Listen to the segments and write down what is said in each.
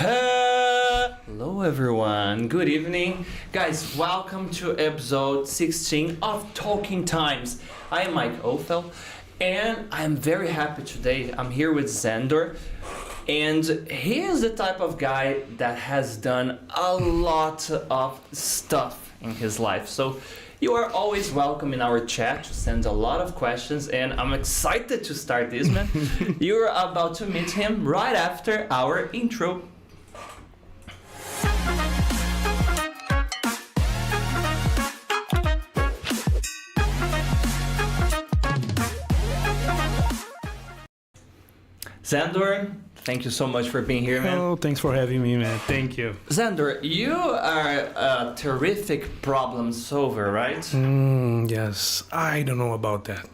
Hello everyone, good evening. Guys, welcome to episode 16 of Talking Times. I am Maick Ofel and I am very happy today. I'm here with Zandor and he is the type of guy that has done a lot of stuff in his life. So you are always welcome in our chat to send a lot of questions and I'm excited to start this, man. You're about to meet him right after our intro. Zandor, thank you so much for being here, man. Oh, thanks for having me, man. Thank you. Zandor, you are a terrific problem solver, right? Yes, I don't know about that.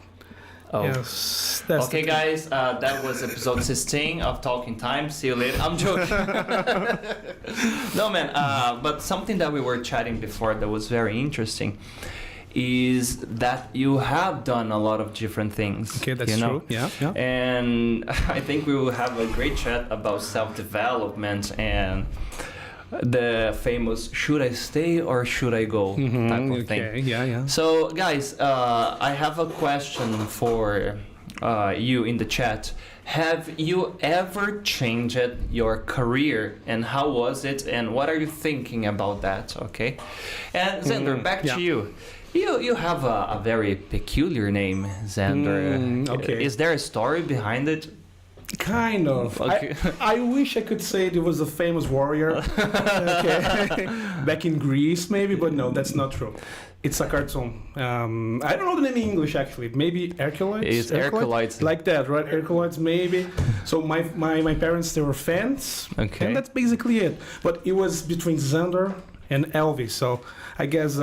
Oh. Yes. That's Okay, guys, that was episode 16 of Talking Time. See you later. I'm joking. No, man, but something that we were chatting before that was very interesting is that you have done a lot of different things. Okay, that's true. Yeah. And I think we will have a great chat about self-development and the famous should I stay or should I go type of thing. Okay, yeah. So guys, I have a question for you in the chat. Have you ever changed your career and how was it and what are you thinking about that? Okay, and Zandor, back to you. You have a very peculiar name, Zandor. Okay. Is there a story behind it? Kind of. Okay. I wish I could say there was a famous warrior okay. back in Greece, maybe, but no, that's not true. It's a cartoon. I don't know the name in English, actually. Maybe Hercules? It's Hercules. Like that, right? Hercules, maybe. So my parents, they were fans. Okay. And that's basically it. But it was between Zandor and Elvis, so I guess...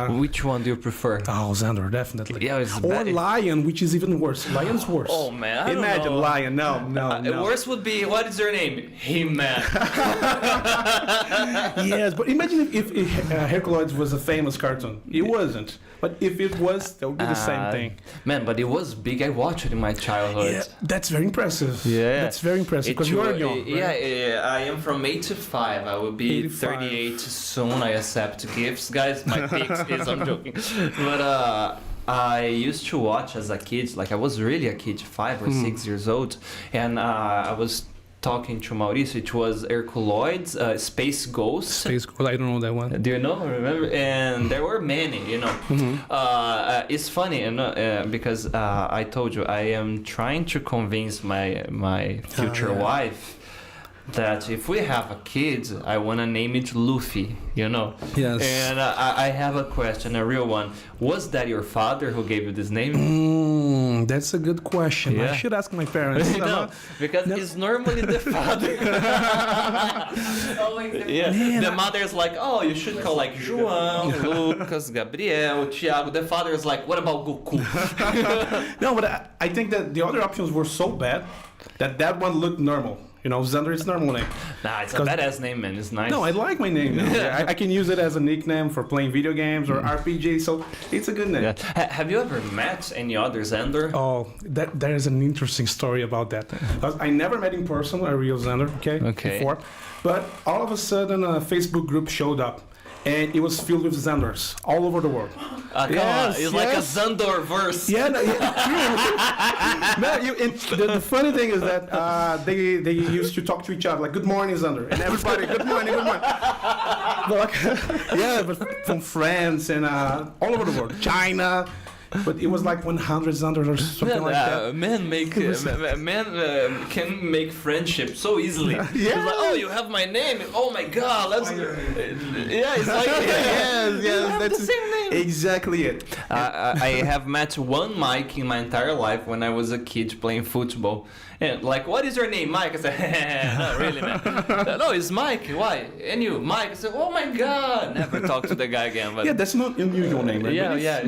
Which one do you prefer? Oh, Zandor, definitely. Yeah, it's or Lion, which is even worse. Lion's worse. Oh, man, I don't Imagine know. Lion, no. Worse would be, what is your name? He-Man. Yes, but imagine if Hercules was a famous cartoon. It wasn't. But if it was, that would be the same thing. Man, but it was big. I watched it in my childhood. Yeah, that's very impressive. Yeah. That's very impressive, because you are young, right? Yeah, I am from 85. I will be 85. 38 soon. I accept gifts, guys. My peaks is, I'm joking. But I used to watch as a kid, like I was really a kid, 5 or 6 years old. And I was talking to Mauricio, it was Herculoids, Space Ghost. Space Ghost, I don't know that one. Do you know? Remember? And there were many, you know. It's funny, you know, because I told you I am trying to convince my future wife that if we have a kid, I want to name it Luffy, you know. Yes. And I have a question, a real one. Was that your father who gave you this name? That's a good question. Yeah. I should ask my parents. No, because it's normally the father. Yeah. The mother is like, oh, you should call like João, Lucas, Gabriel, Thiago. The father is like, what about Goku? No, but I think that the other options were so bad that one looked normal. You know, Zandor is normal name. Nah, it's a badass name, man. It's nice. No, I like my name. I can use it as a nickname for playing video games or RPG, so it's a good name. Yeah. Have you ever met any other Zandor? Oh, there is an interesting story about that. Because I never met in person a real Zandor, okay, before. But all of a sudden, a Facebook group showed up. And it was filled with Zandors all over the world. It's like a Zandor verse. Yeah, true. The funny thing is that they used to talk to each other like, "Good morning, Zandor," and everybody, "Good morning, good morning." But from France and all over the world, China. But it was like 100 Zandors or something like that. Men can make friendship so easily. Yeah. It's like, oh, you have my name. Oh my God, let's. Yeah, it's like yes, that's the same name. Exactly it. I have met one Maick in my entire life when I was a kid playing football. And like, what is your name, Maick? I said, no, really, man. No, it's Maick. Why? And you, Maick? I said, oh my God. Never talk to the guy again. But yeah, that's not an unusual name, right? Yeah.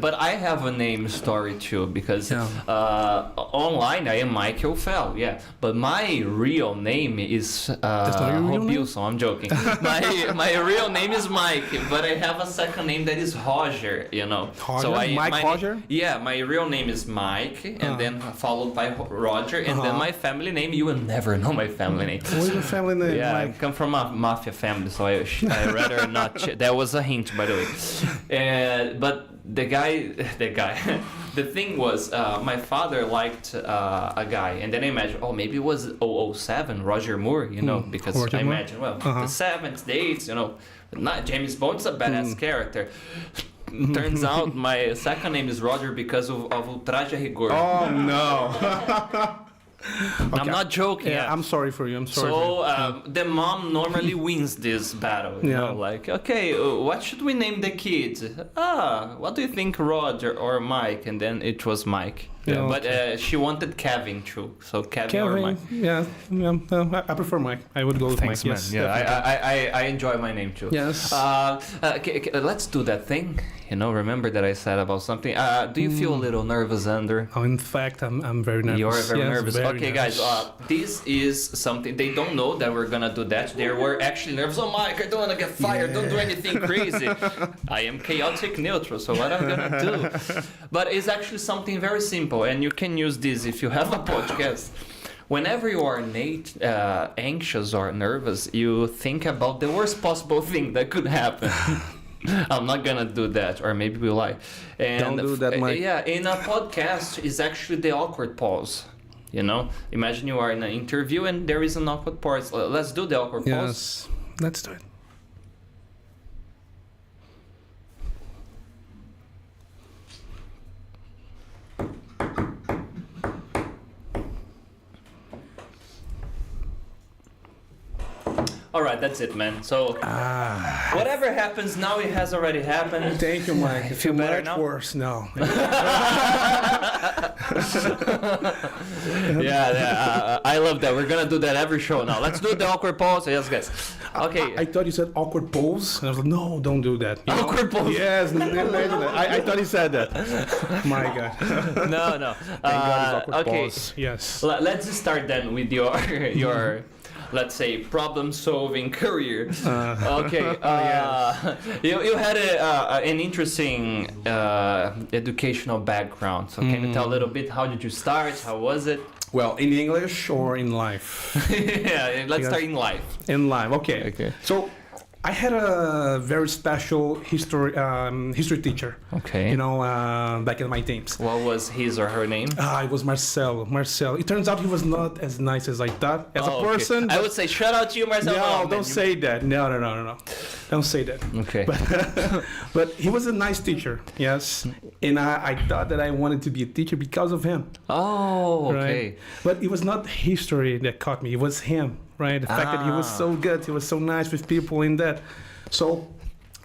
But I have a name story too, because online I am Maick Ofel, but my real name is Robilson. I'm joking. My real name is Maick, but I have a second second name that is Roger, you know. Roger? Roger? Yeah, my real name is Mike, and then followed by Roger, and then my family name, you will never know my family name. What's your family name? Yeah, Mike? I come from a mafia family, so I rather not. That was a hint, by the way. But the thing was, my father liked a guy, and then I imagined, maybe it was 007, Roger Moore, you know, because Roger I Moore? imagine, the 7th, the 8th, you know, not James Bond's a badass character. Turns out my second name is Roger because of Ultraje a Rigor. Oh, no. Okay. I'm not joking. Yeah, I'm sorry for you. I'm sorry. So the mom normally wins this battle. You know, like, okay, what should we name the kids? What do you think, Roger or Mike? And then it was Mike. Yeah, but she wanted Kevin too. So Kevin or Mike. Yeah, I prefer Mike. I would go with Thanks, Mike. man. Yes, Yeah, I enjoy my name too. Yes. Let's do that thing. You know, remember that I said about something. Do you feel a little nervous, Zandor? Oh, in fact, I'm very nervous. You're very nervous. Very okay, nervous. guys, this is something they don't know that we're gonna do that. They were actually nervous. Oh, Mike, I don't wanna get fired. Don't do anything crazy. I am chaotic neutral, so what I'm gonna do? But it's actually something very simple, and you can use this if you have a podcast. Whenever you are anxious or nervous, you think about the worst possible thing that could happen. I'm not gonna do that, or maybe we lie. And don't do that, Mike. Yeah, in a podcast is actually the awkward pause. You know, imagine you are in an interview and there is an awkward pause. Let's do the awkward pause. Yes, let's do it. All right, that's it, man. So whatever happens now, it has already happened. Thank you, Mike. You feel better now? Worse, no. I love that. We're gonna do that every show now. Let's do the awkward pause. Yes, guys. Okay. I thought you said awkward pose, and I was like, no, don't do that. You awkward pose. Yes, I thought he said that. My God. No. Thank God it's awkward okay. pose. Yes. Let's start then with your let's say problem-solving career. Okay. You had an interesting educational background. So can you tell a little bit? How did you start? How was it? Well, in English or in life? Yeah, let's start in life. In life, okay. So I had a very special history teacher. Okay. You know, back in my teens. What was his or her name? It was Marcel. It turns out he was not as nice as I thought as a person. Okay. I would say shout out to you, Marcel. No, don't say that. No. Don't say that. Okay. But he was a nice teacher, yes. And I thought that I wanted to be a teacher because of him. Oh, okay. Right? But it was not history that caught me. It was him. Right, the fact that he was so good, he was so nice with people in that. So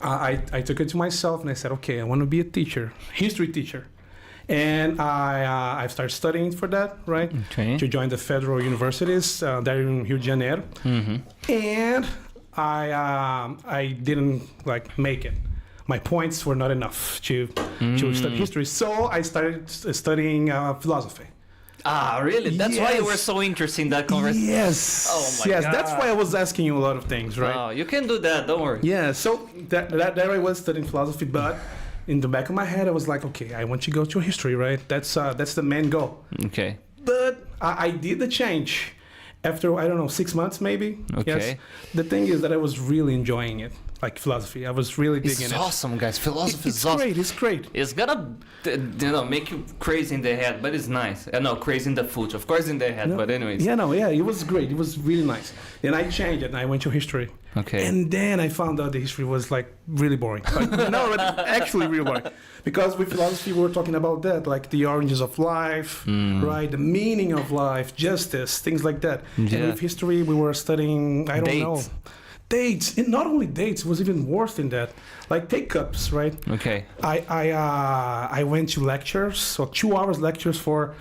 I took it to myself and I said, okay, I want to be a teacher, history teacher. And I started studying for that, right? Okay. To join the federal universities there in Rio de Janeiro. Mm-hmm. And I didn't make it. My points were not enough to study history. So I started studying philosophy. Really? That's why you were so interested in that conversation? Yes. Oh my God. That's why I was asking you a lot of things, right? Oh, you can do that, don't worry. Yeah, so there I was studying philosophy, but in the back of my head I was like, okay, I want to go to history, right? That's the main goal. Okay. But I did the change after, 6 months maybe. Okay. Yes. The thing is that I was really enjoying it. Like philosophy, I was really digging it. It's awesome, guys. Philosophy is awesome. It's great. It's gonna, make you crazy in the head, but it's nice. No, crazy in the foot, of course, in the head. But anyways. It was great. It was really nice. Then I changed it and I went to history. Okay. And then I found out the history was really boring. Actually really boring. Because with philosophy we were talking about that, like the origins of life, right? The meaning of life, justice, things like that. Yeah. And with history we were studying, I don't know. Dates, and not only dates, it was even worse than that. Like take cups, right? Okay. I went to lectures, so 2 hours lectures for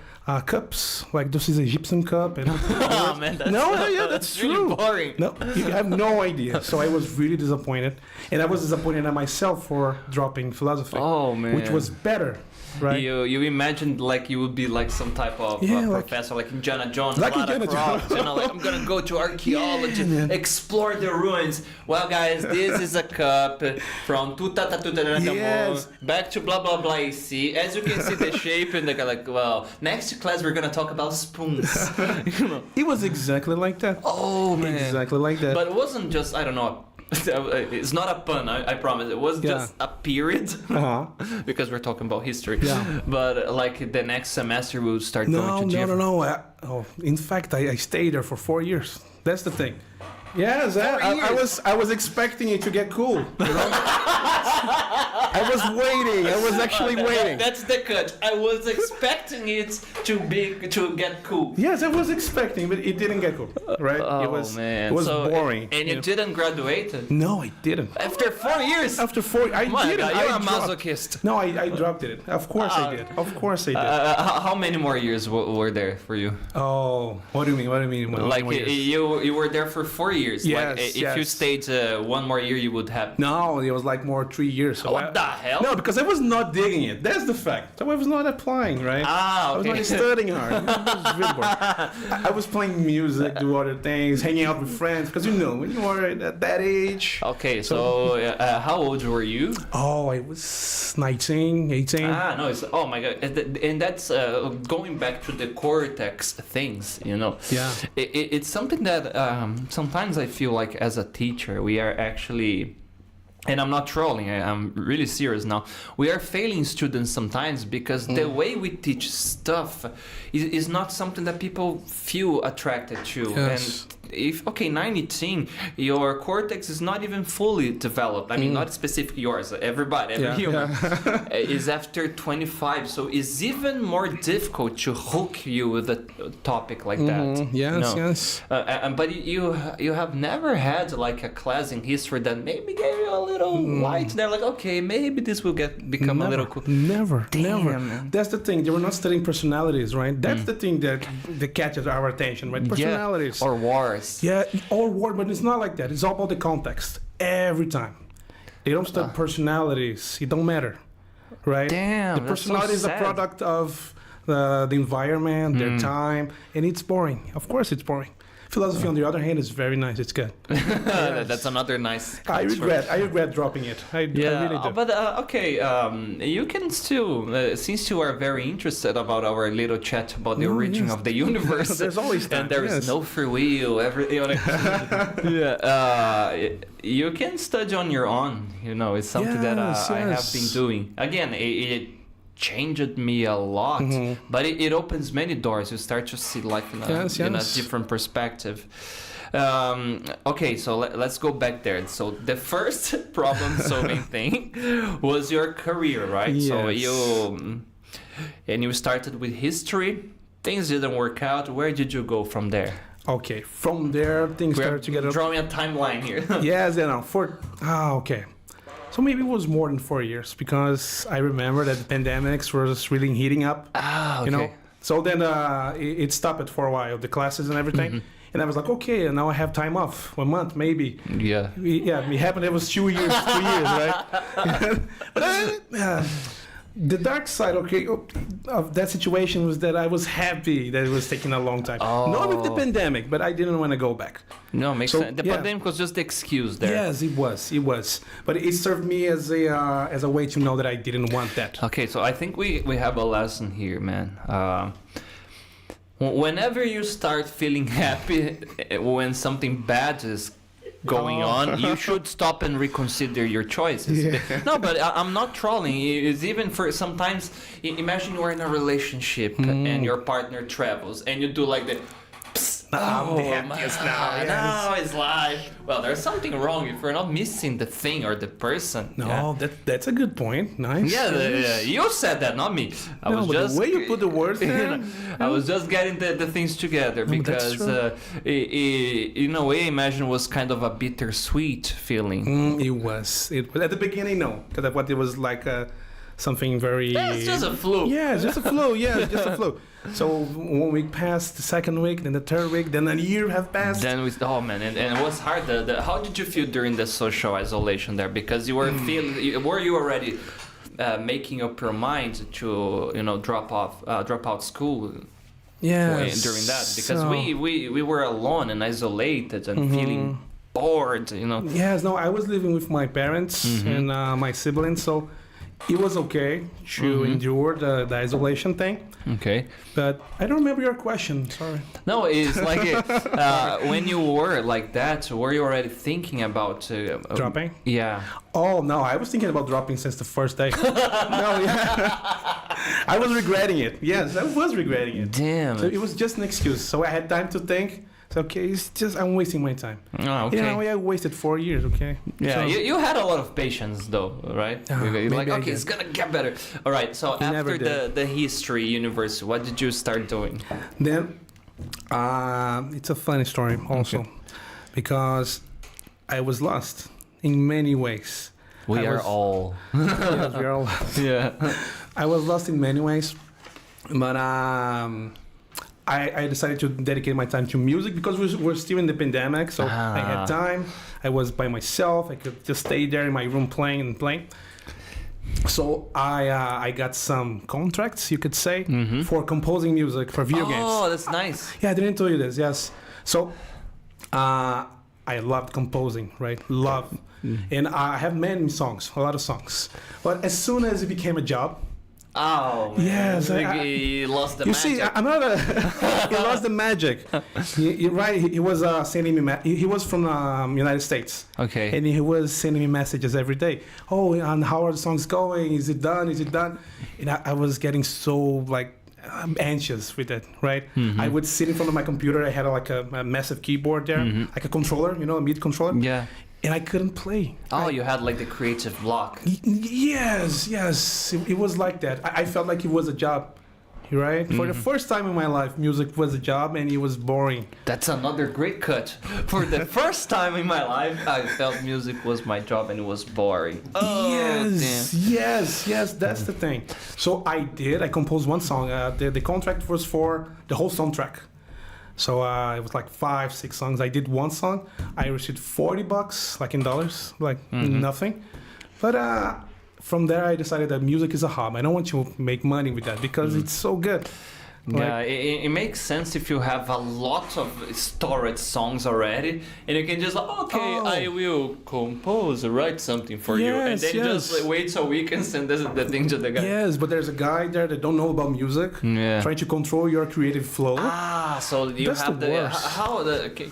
cups, like this is Egyptian cup. And oh man, that's true. Really boring. No, you have no idea. So I was really disappointed, and I was disappointed at myself for dropping philosophy. Oh man, which was better. right? You imagined like you would be like some type of professor, like Indiana Jones, like Indiana Jones. Like I'm gonna go to archaeology, explore the ruins. Well, guys, this is a cup from Yes. back to blah blah blah. You see, as you can see the shape, and they're like, well, next class we're gonna talk about spoons. It was exactly like that. Oh man, exactly like that. But it wasn't just, I don't know. It's not a pun, I promise. It was just a period, because we're talking about history. Yeah. But like the next semester we'll start going to gym. No. In fact, I stayed there for 4 years. That's the thing. Yes, I was expecting it to get cool. You know? I was waiting. I was actually waiting. That's the cut. I was expecting it to get cool. Yes, I was expecting, but it didn't get cool. Right? Oh, It was boring. And you didn't graduate? No, I didn't. After 4 years? After 4 years, I didn't. You're a masochist. No, I dropped it. Of course I did. Of course I did. How many more years were there for you? Oh, what do you mean? What do you mean? Like you were there for 4 years. Yes, like, if you stayed 1 more year, you would have. No, it was like more 3 years. So what the hell? No, because I was not digging it. That's the fact. So I was not applying, right? Ah, okay. I was not studying hard. It was really boring. I was playing music, do other things, hanging out with friends. Because you know, when you are at that age. Okay, so how old were you? Oh, I was 19, 18. No, oh my god, and that's going back to the cortex things, you know. Yeah. It's something that sometimes I feel like as a teacher we are actually, and I'm not trolling, I'm really serious now, we are failing students sometimes because the way we teach stuff is not something that people feel attracted to. Yes. And if 19, your cortex is not even fully developed. I mean, not specifically yours. Every human is after 25, so it's even more difficult to hook you with a topic like that. Yes, yes. But you have never had like a class in history that maybe gave you a little light. They're like, okay, maybe this will become a little cool. Never. Man. That's the thing. They were not studying personalities, right? That's the thing that catches our attention, right? Personalities. Or wars. Yeah, or war, but it's not like that. It's all about the context every time. They don't study personalities. It don't matter, right? Damn, the personality is a product of the environment, their time, and it's boring. Of course, it's boring. Philosophy, on the other hand, is very nice. It's good. That's another nice. I regret dropping it. I really do. But you can still, since you are very interested about our little chat about the origin of the universe. There's always that. And there is no free will. You can study on your own. You know, it's something that I have been doing. Again, it changed me a lot, but it opens many doors. You start to see life in a different perspective. Okay, so let's go back there. So the first problem-solving thing was your career, right? Yes. So you started with history. Things didn't work out. Where did you go from there? Okay, from there things started to get up. Drawing a timeline here. Yes, okay. So maybe it was more than 4 years because I remember that the pandemics was really heating up. Okay. You know. So then it stopped for a while, the classes and everything. And I was like, okay, and now I have time off, 1 month maybe. Yeah. It happened. It was 2 years, 3 years, right? But the dark side, of that situation was that I was happy that it was taking a long time. Not with the pandemic, but I didn't want to go back. No, makes sense. The pandemic was just the excuse there. Yes, it was. But it served me as a way to know that I didn't want that. Okay, so I think we have a lesson here, man. Whenever you start feeling happy when something bad is going on, you should stop and reconsider your choices. Yeah. No, but I'm not trolling. It's even for sometimes, imagine you are in a relationship and your partner travels and you do like the I'm the happiest now. Yes. Now it's life. Well, there's something wrong if you're not missing the thing or the person. No, that's a good point. Nice. Yeah, you said that, not me. The way you put the words there. I was just getting the things together because in a way, I imagine it was kind of a bittersweet feeling. It was at the beginning, no, because what it was like. Something very... It's just a flu. Yeah, it's just a flu. Just a flu. So 1 week passed, the second week, then the third week, then a year have passed. Then and it was hard. How did you feel during the social isolation there? Because you were were you already making up your mind to drop out school. Yeah. During that, because we were alone and isolated and feeling bored. Yes. No, I was living with my parents and my siblings, so it was okay to endure the isolation thing. Okay. But I don't remember your question. Sorry. No, it's like when you were like that, were you already thinking about dropping? Yeah. Oh no, I was thinking about dropping since the first day. I was regretting it. Yes, I was regretting it. Damn. So it was just an excuse. So I had time to think. So okay, it's just I'm wasting my time. Oh, okay. I wasted 4 years. Okay. Yeah, so, you had a lot of patience though, right? You're like, okay, it's gonna get better. All right. So after the history university, what did you start doing? Then, it's a funny story also, because I was lost in many ways. We are all. Yes, we are all. Yeah. I was lost in many ways, but I decided to dedicate my time to music because we're still in the pandemic, so I had time. I was by myself. I could just stay there in my room playing. So I got some contracts, you could say, for composing music for video games. Oh, that's nice. Yeah, I didn't tell you this. Yes. So I loved composing, right? And I have many songs, a lot of songs. But as soon as it became a job. Oh, man. Yes. He lost the magic. You see, I'm not he lost the magic. You're right. He was sending me. He was from United States. Okay. And he was sending me messages every day. Oh, and how are the songs going? Is it done? Is it done? And I was getting so I'm anxious with it, right? I would sit in front of my computer. I had a massive keyboard there, like a controller, a MIDI controller. Yeah. And I couldn't play. Oh, you had the creative block. Yes. It was like that. I felt like it was a job, right? For the first time in my life, music was a job and it was boring. That's another great cut. For the first time in my life, I felt music was my job and it was boring. Oh, yes, that's the thing. So I composed one song. The contract was for the whole soundtrack. So it was 5-6 songs. I did one song. I received $40, in dollars, nothing. But from there, I decided that music is a hobby. I don't want to make money with that because it's so good. Yeah, it makes sense if you have a lot of storage songs already, and you can just I will write something for you, and then just wait so we can send the thing to the guy. Yes, but there's a guy there that don't know about music, trying to control your creative flow. So you That's have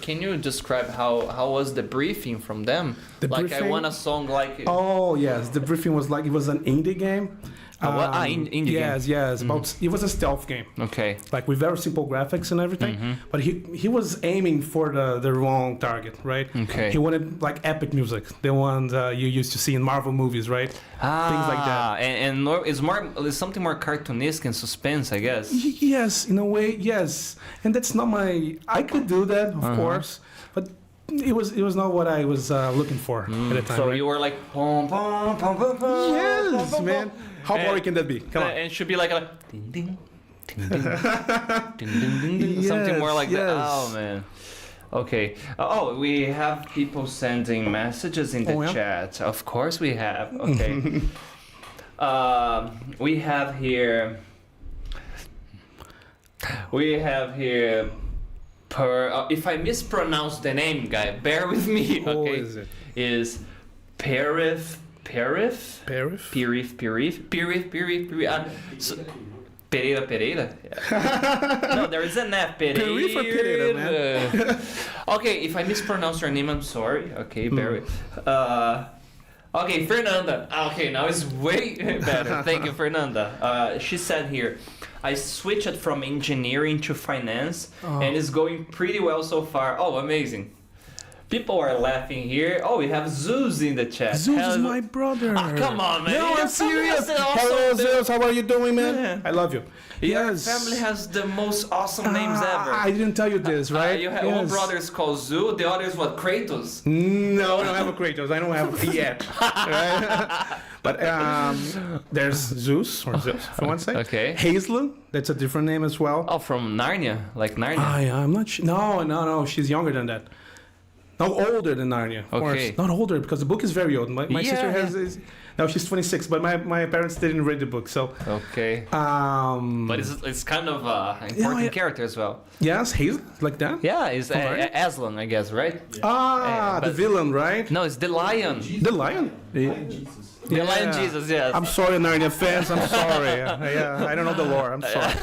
can you describe how was the briefing from them? I want a song Oh yes, the briefing was it was an indie game. Indie game. Yes. It was a stealth game. Okay. With very simple graphics and everything. But he was aiming for the wrong target, right? Okay. He wanted epic music, the ones you used to see in Marvel movies, right? Things like that. And it's something more cartoonesque and suspense, I guess. Yes, in a way, yes. And that's not I could do that, of course, but it was not what I was looking for at the time. So right? you were pom, pom, pom, pom, pom, yes, pom, man. How boring can that be? Come on. And it should be a ding ding, ding ding, ding ding ding, something more like that. Oh man. Okay. We have people sending messages in the chat. Of course we have. Okay. We have here. If I mispronounce the name, guy, bear with me. Okay. Who is it? Is Perif? Perif? Pereira? Yeah. No, there is an F. Pereira, man. Okay, if I mispronounce your name, I'm sorry. Okay, bear with. Okay, Fernanda. Okay, now it's way better. Thank you, Fernanda. She said here, I switched from engineering to finance and it's going pretty well so far. Oh, amazing. People are laughing here. Oh, we have Zeus in the chat. Zeus is my brother. Come on, man. No, I'm serious. Hello, Zeus. How are you doing, man? Yeah. I love you. Your family has the most awesome names ever. I didn't tell you this, right? You have one brother is called Zeus. The other is what? Kratos? No, I don't have a Kratos. I don't have it yet. Right? But there's Zeus, or Zeus, if you want to say. Okay. Hazel, that's a different name as well. Oh, from Narnia, like Narnia. I'm not sure. No. She's younger than that. No, older than Narnia. Of course. Not older, because the book is very old. My sister has... No, she's 26, but my parents didn't read the book, so... Okay. But it's kind of an important character as well. Yes, Hazel, like that? Yeah, it's Aslan, I guess, right? Yeah. The villain, right? No, it's the lion. The lion? The Lion Jesus, yes. I'm sorry, Narnia fans. I'm sorry. Yeah, I don't know the lore. I'm sorry.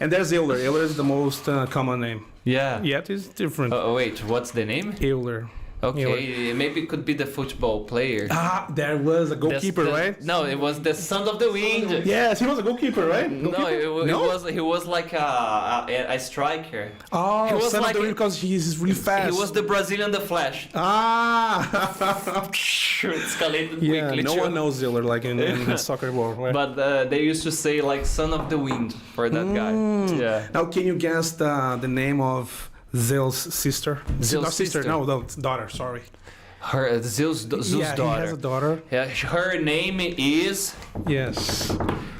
And there's Euler. Euler is the most common name. Yeah. Yet it's different. Wait, what's the name? Euler. Okay, maybe it could be the football player. There was a goalkeeper, right? No, it was the Son of the Wind. Yes, he was a goalkeeper, right? Goalkeeper? He was like a striker. Oh, he was Son of the Wind because he's really fast. He was the Brazilian The Flash. Escalated quickly. No one knows Ziller like in the soccer world. Right? But they used to say like Son of the Wind for that guy. Yeah. Now, can you guess the name of Zill's sister? Zill's sister? No, daughter, sorry. Her Zeus' daughter. He has a daughter. Yeah, her name is... Yes.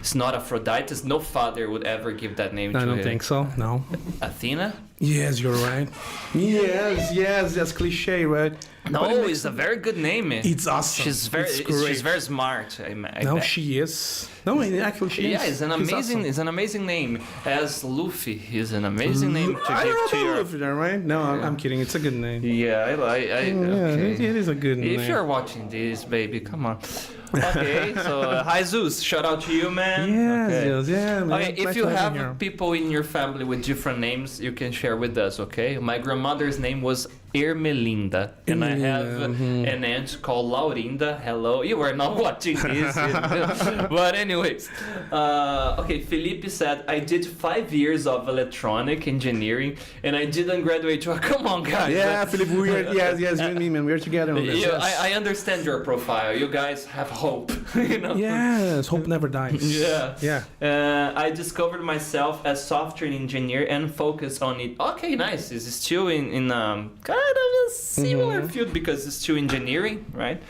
It's not Aphrodite. No father would ever give that name to her. I don't think so, no. Athena? Yes, you're right. Yes, that's cliche, right? No, it's a very good name. It's awesome. She's very smart. I bet. She is. No, actually she is. Yeah, it's an amazing name. As Luffy is an amazing name to give to your... Luffy, right? No, I'm kidding. It's a good name. Yeah, okay. It is a good name. If you're watching this, baby, come on. Okay, so hi Zeus, shout out to you, man. Yes, yeah, man. Okay, if you have people in your family with different names, you can share with us, okay? My grandmother's name was Ermelinda, and I have an aunt called Laurinda. Hello, you are not watching this. But anyways, okay, Felipe said, I did 5 years of electronic engineering, and I didn't graduate. Come on, guys. Yeah, Felipe, yes, you and me, man, we're together on this. Yeah, I understand your profile. You guys have hope, you know? Yes, hope never dies. Yeah. I discovered myself as software engineer and focus on it. Okay, nice. It's still in kind of a similar field because it's still engineering, right?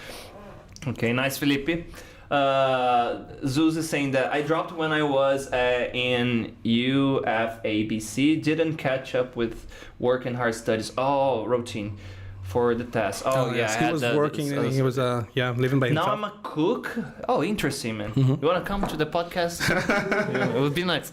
Okay, nice, Felipe. Zeus is saying that I dropped when I was in UFABC, didn't catch up with work and hard studies. Oh, routine for the test. Yes. He was working and he was living by himself. Now I'm a cook. Oh, interesting, man. You want to come to the podcast? It would be nice.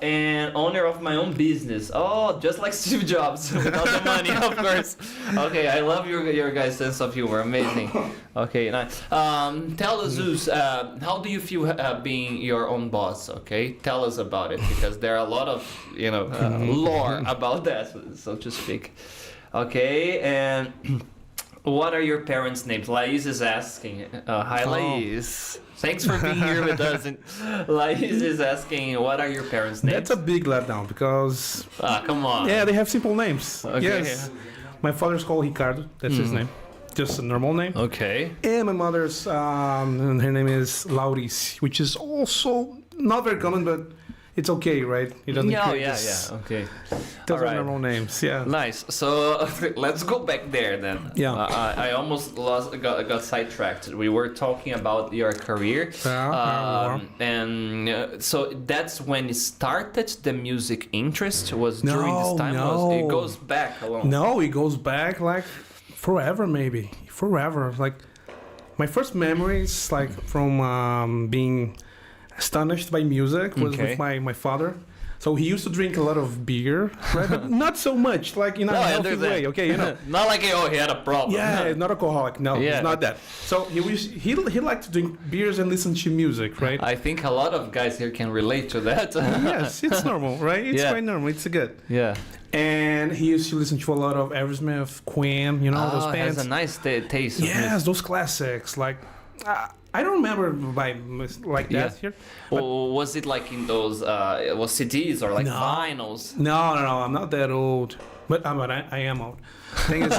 And owner of my own business. Oh, just like Steve Jobs without the money, of course. Okay, I love your guys' sense of humor. Amazing. Okay, nice. Tell us, Zeus, how do you feel being your own boss? Okay, tell us about it because there are a lot of lore about that, so to speak. Okay, and what are your parents' names? Lais is asking. Hi, Lais. Thanks for being here with us. And Lais is asking, what are your parents' names? That's a big letdown because... come on. Yeah, they have simple names. Okay. Yes. My father's called Ricardo. That's his name. Just a normal name. Okay. And my mother's, her name is Laurice, which is also not very common, but... It's okay, right? It doesn't okay. Those are normal names, yeah. Nice. So let's go back there then. Yeah. I almost got sidetracked. We were talking about your career, and so that's when it started. The music interest was during this time. It goes back a long. No, it goes back like forever, maybe forever. Like my first memories, like from being astonished by music was with my father. So he used to drink a lot of beer, right? But not so much, like in a healthy way, okay? You know, not like he had a problem. Yeah, not alcoholic. No, it's not that. So he liked to drink beers and listen to music, right? I think a lot of guys here can relate to that. Yes, it's normal, right? It's quite normal. It's good. Yeah. And he used to listen to a lot of Aerosmith, Queen, those bands. Has a nice taste. Yes, those classics, like. I don't remember like that here. Or was it like in those was CDs or like vinyls? No, I'm not that old. But I am old. Thing is,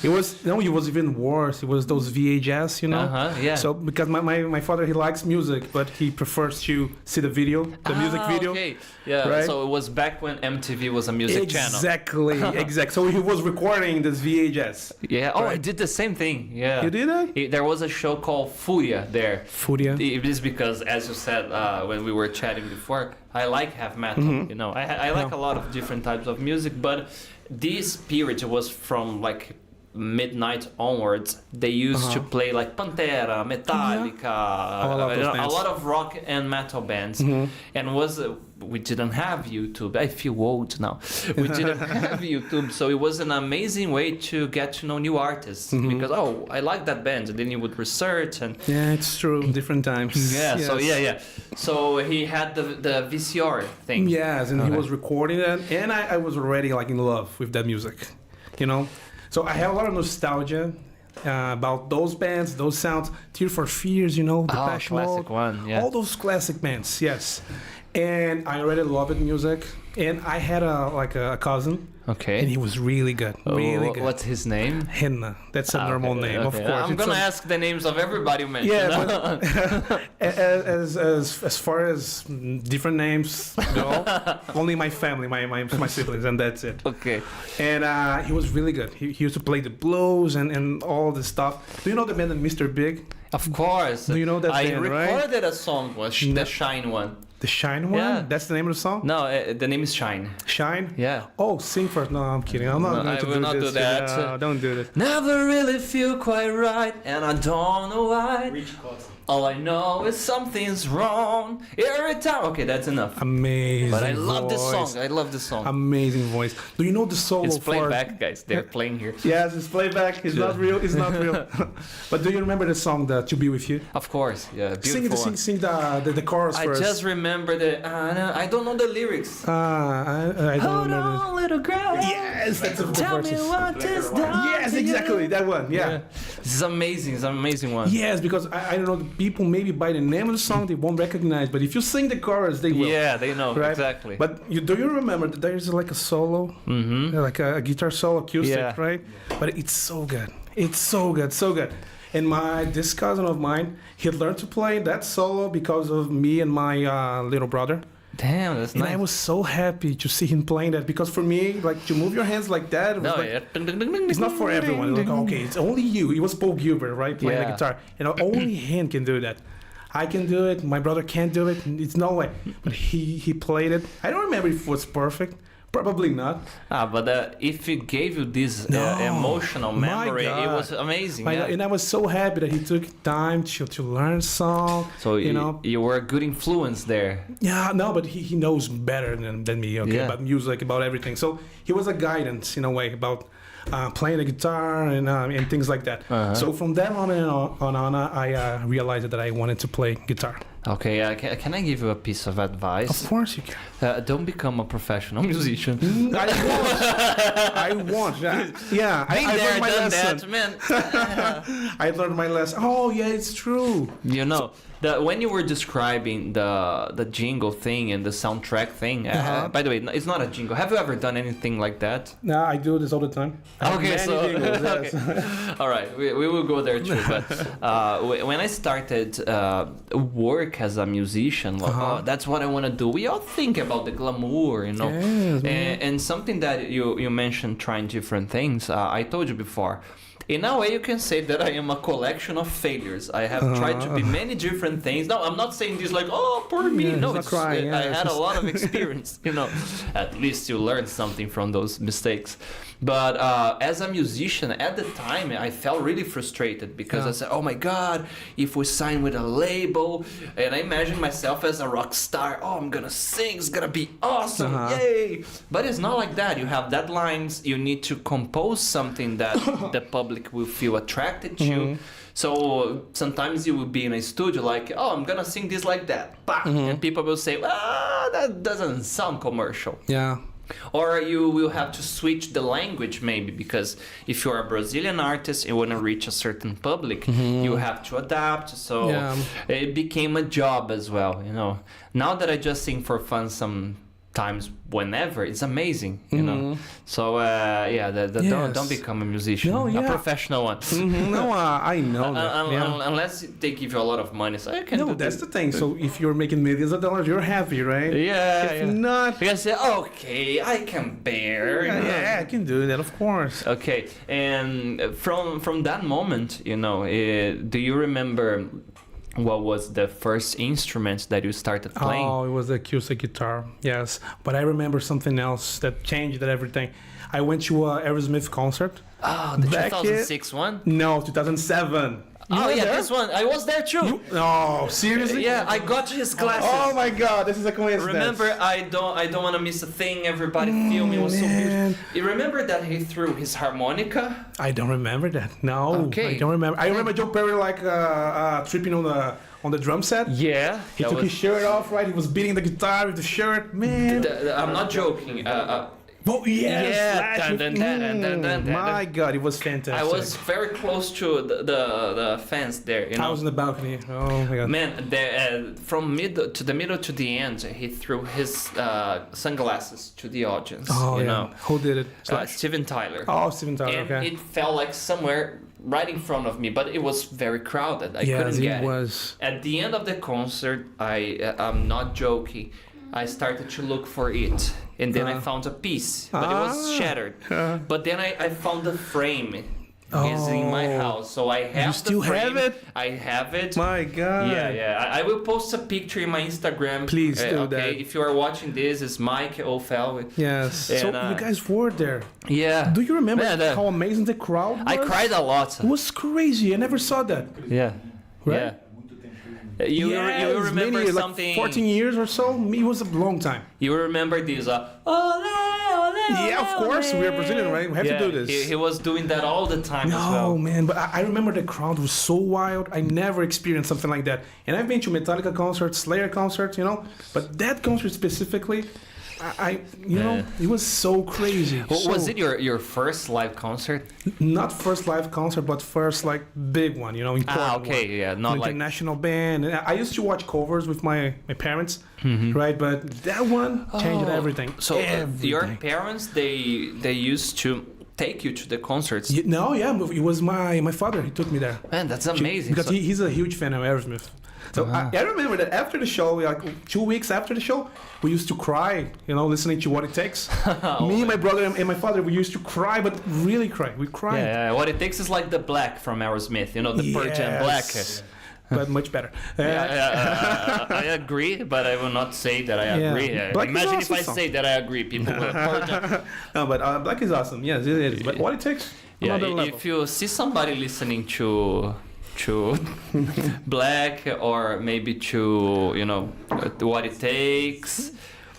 it was even worse. It was those VHS, Yeah. So because my father, he likes music, but he prefers to see the video, the music video. Okay. Yeah. Right? So it was back when MTV was a music channel. Exactly. So he was recording this VHS. Yeah. Oh, right? I did the same thing. Yeah. You did that? There was a show called Furia there. Furia. It is because, as you said when we were chatting before, I like heavy metal. I like a lot of different types of music, but this period was from like midnight onwards, they used to play like Pantera, Metallica, a lot of rock and metal bands. And we didn't have YouTube. I feel old now. We didn't have YouTube, so it was an amazing way to get to know new artists because I like that band, and then you would research and it's true, different times. So he had the VCR thing. Yes, and he was recording it, and I was already like in love with that music, you know. So I have a lot of nostalgia about those bands, those sounds. Tears for Fears, you know, Depeche Mode, all those classic bands, yes. And I already loved music, and I had a cousin. Okay. And he was really good, really good. What's his name? Henna. That's a normal name, of course. I'm gonna ask the names of everybody you mentioned. Yeah, but as far as different names go, only my family, my siblings, and that's it. Okay. And he was really good. He used to play the blues and all this stuff. Do you know the band Mr. Big? Of course. Do you know that band, right? I recorded a song, the Shine one. The Shine one? Yeah. That's the name of the song? No, the name is Shine. Shine? Yeah. Oh, sing first. No, I'm kidding. I'm not going to do this. I will not do that. No, don't do this. Never really feel quite right, and I don't know why. Reach close. All I know is something's wrong every time. Okay, that's enough. Amazing. But I love this voice. song. I love this song. Amazing voice. Do you know the solo It's for... playback, guys. They're playing here. Yes, it's playback. It's not real. It's not real. But do you remember the song, the To Be With You? Of course, yeah. Beautiful. Sing the chorus first. I just remember I don't know the lyrics. I don't Hold remember. on, little girl. Yes, that's the Tell me verses. what is done. Yes, to exactly. you. That one. Yeah. This is amazing. It's an amazing one. Yes, because I don't know, the people maybe by the name of the song they won't recognize, but if you sing the chorus, they will. Yeah, they know, right? exactly. But do you remember that there's like a solo, like a guitar solo, acoustic, right? But it's so good. It's so good, so good. And this cousin of mine, he learned to play that solo because of me and my little brother. Damn, that's and nice. I was so happy to see him playing that because for me, like to move your hands like that, it was it's not for everyone. Like, okay, it's only you. It was Paul Gilbert, right, playing the guitar. Only him can do that. I can do it. My brother can't do it. It's no way. But he played it. I don't remember if it was perfect. Probably not. But if it gave you this emotional memory, it was amazing. And I was so happy that he took time to learn song. So you were a good influence there. Yeah, no, but he knows better than me. Okay, about music, about everything. So he was a guidance in a way about playing the guitar and things like that. So from that moment on, I realized that I wanted to play guitar. Okay, can I give you a piece of advice? Of course you can. Don't become a professional musician. I won't. Yeah, I learned my lesson. Man. I learned my lesson. Oh, yeah, it's true. You know, when you were describing the jingle thing and the soundtrack thing, by the way, it's not a jingle. Have you ever done anything like that? No, I do this all the time. Okay, so jingles, yes. okay. All right, we will go there too. But when I started work as a musician, that's what I want to do. We all think about the glamour, you know, and something that you mentioned, trying different things. I told you before. In a way, you can say that I am a collection of failures. I have tried to be many different things. No, I'm not saying this like, oh, poor me. No, I had a lot of experience, you know. At least you learn something from those mistakes. But as a musician, at the time, I felt really frustrated because I said, oh my God, if we sign with a label, and I imagined myself as a rock star, oh, I'm gonna sing, it's gonna be awesome, yay! But it's not like that. You have deadlines, you need to compose something that the public will feel attracted to. So sometimes you will be in a studio like, oh, I'm gonna sing this like that. And people will say, that doesn't sound commercial. Yeah. Or you will have to switch the language maybe, because if you're a Brazilian artist and you want to reach a certain public, you have to adapt. So it became a job as well, you know. Now that I just sing for fun sometimes, whenever, it's amazing, you know. So don't become a musician, a professional one. No, I know that. Unless they give you a lot of money, so I can. No, that's the thing. So if you're making millions of dollars, you're happy, right? Yeah. If not, you can say, okay, I can bear. Yeah, I can do that, of course. Okay, and from that moment, you know, do you remember what was the first instrument that you started playing? Oh, it was the acoustic guitar. Yes, but I remember something else that changed everything. I went to a Aerosmith concert. Oh, the 2006 one? No, 2007. This one. I was there too. No, seriously? Yeah, I got his glasses. Oh my God, this is a coincidence. Remember, I don't want to miss a thing. Everybody filming was so beautiful. You remember that he threw his harmonica? I don't remember that. No, okay. I don't remember. I remember Joe Perry tripping on the drum set. Yeah, he took his shirt off. Right, he was beating the guitar with the shirt. Man, I'm not joking. Oh yes! Yeah. My God, it was fantastic. I was very close to the fence there. You know? I was in the balcony. Oh my God! Man, from middle to the end, he threw his sunglasses to the audience. Oh, you know who did it? Steven Tyler. Oh, Steven Tyler. And okay. it fell like somewhere right in front of me, but it was very crowded. I couldn't get it. At the end of the concert, I'm not joking. I started to look for it, and then I found a piece, but it was shattered. But then I found the frame. It's in my house, so I have still the frame. have it? I have it. My God. Yeah. I will post a picture in my Instagram. Please do that. Okay, if you are watching this, it's Maick Ofel. Yes. And, so you guys were there. Yeah. Do you remember how amazing the crowd was? I cried a lot. It was crazy. I never saw that. Yeah. Right? Yeah. You remember many, something? Like 14 years or so? It was a long time. You remember this? Ole, ole, yeah, of course. We are Brazilian, right? We have to do this. He was doing that all the time as well. No, man. But I remember the crowd was so wild. I never experienced something like that. And I've been to Metallica concerts, Slayer concerts, But that concert specifically, it was so crazy. Was it your first live concert? Not first live concert, but first big one, important okay, one. yeah, not like international band. And I used to watch covers with my parents, right? But that one changed everything. So your parents, they used to take you to the concerts? It was my father. He took me there. Man, that's amazing. Because he's a huge fan of Aerosmith. So I remember that after the show, 2 weeks after the show, we used to cry, listening to What It Takes. Me, my brother, and my father, we used to cry, but really cry. We cried. Yeah, What It Takes is like the Black from Aerosmith, the Purge and Black. But much better. I agree, but I will not say that I agree. Imagine if I say that I agree, people will purge. No, but Black is awesome. Yes, it is. But What It Takes, another level. If you see somebody listening to Black, or maybe to What It Takes,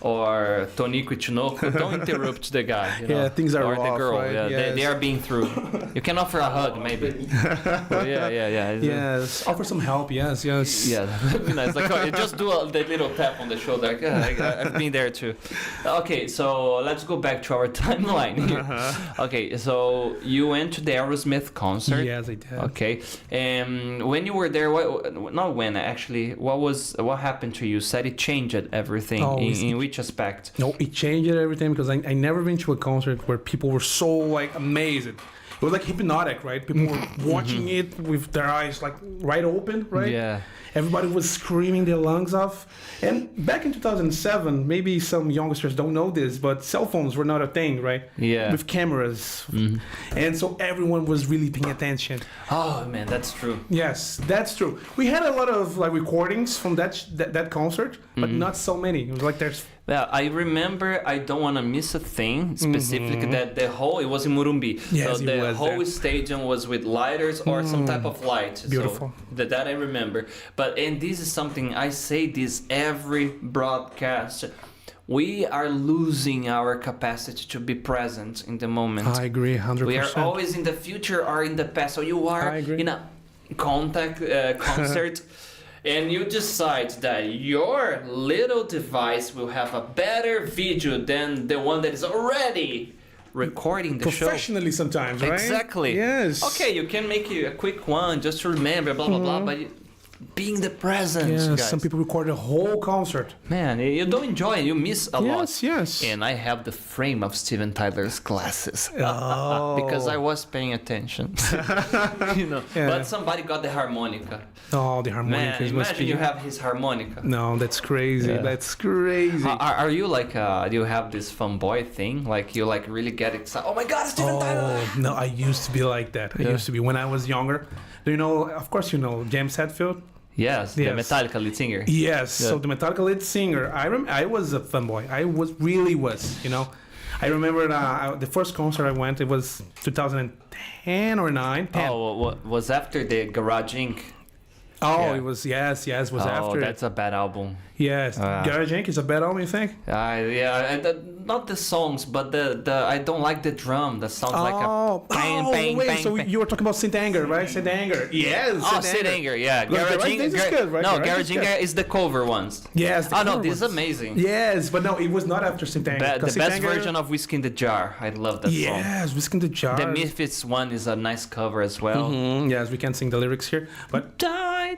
or Tonico Tinoco, don't interrupt the guy. Things are or rough, the girl. right? Yeah, yes. they are being through. You can offer a hug, maybe. Yes, offer some help. Yes. Yeah, that'd be nice. Just do the little tap on the shoulder. I've been there too. Okay, so let's go back to our timeline here. Okay, so you went to the Aerosmith concert. Yes, I did. Okay, and when you were there, what happened to you? You said it changed everything. In which aspect? No, it changed everything because I never been to a concert where people were so amazed. It was hypnotic, right? People were watching it with their eyes right open, right? Yeah. Everybody was screaming their lungs off. And back in 2007, maybe some youngsters don't know this, but cell phones were not a thing, right? Yeah. With cameras. And so everyone was really paying attention. Oh, man, that's true. Yes, that's true. We had a lot of recordings from that concert, but not so many. It was there's... Yeah, I remember. I don't want to miss a thing specifically that it was in Morumbi. Yes, so the whole stadium was with lighters or some type of light. Beautiful. So that I remember. And this is something I say this every broadcast. We are losing our capacity to be present in the moment. I agree, 100%. We are always in the future or in the past. So you are in a concert. And you decide that your little device will have a better video than the one that is already recording the show. Professionally sometimes, right? Exactly. Yes. Okay, you can make a quick one just to remember, blah, blah, blah, but being the present, guys. Some people record a whole concert. Man, you don't enjoy it, you miss a lot. Yes. And I have the frame of Steven Tyler's glasses. Oh. Because I was paying attention. But somebody got the harmonica. Oh, the harmonica. Man, imagine you have his harmonica. No, that's crazy. Yeah. That's crazy. Are you do you have this fanboy thing? You really get excited? Oh my God, Steven Tyler! No, I used to be like that. I used to be when I was younger. Do you know? Of course, James Hetfield. Yes, the Metallica lead singer. Yes, so the Metallica lead singer. I was a fanboy. I really was. I remember the first concert I went. It was 2010 or 9. 10. Oh, was after the Garage Inc. Oh, it was yes, it was after. Oh, that's a bad album. Yes, Garage Inc. is a bad album, you think? Not the songs, but the I don't like the drum. That sounds like a bang, bang, wait, bang. So you were talking about Sid Anger, right? Sid Anger. Yes. Sid Anger. Yeah. Garage Inc. is good, right? No, Garage Inc. is the cover ones. Yes. This is amazing. Yes, but no, it was not after Sid Anger. The best version of Whiskey in the Jar. I love that song. Yes, Whiskey in the Jar. The Misfits one is a nice cover as well. Mm-hmm. Yes, we can't sing the lyrics here, but die,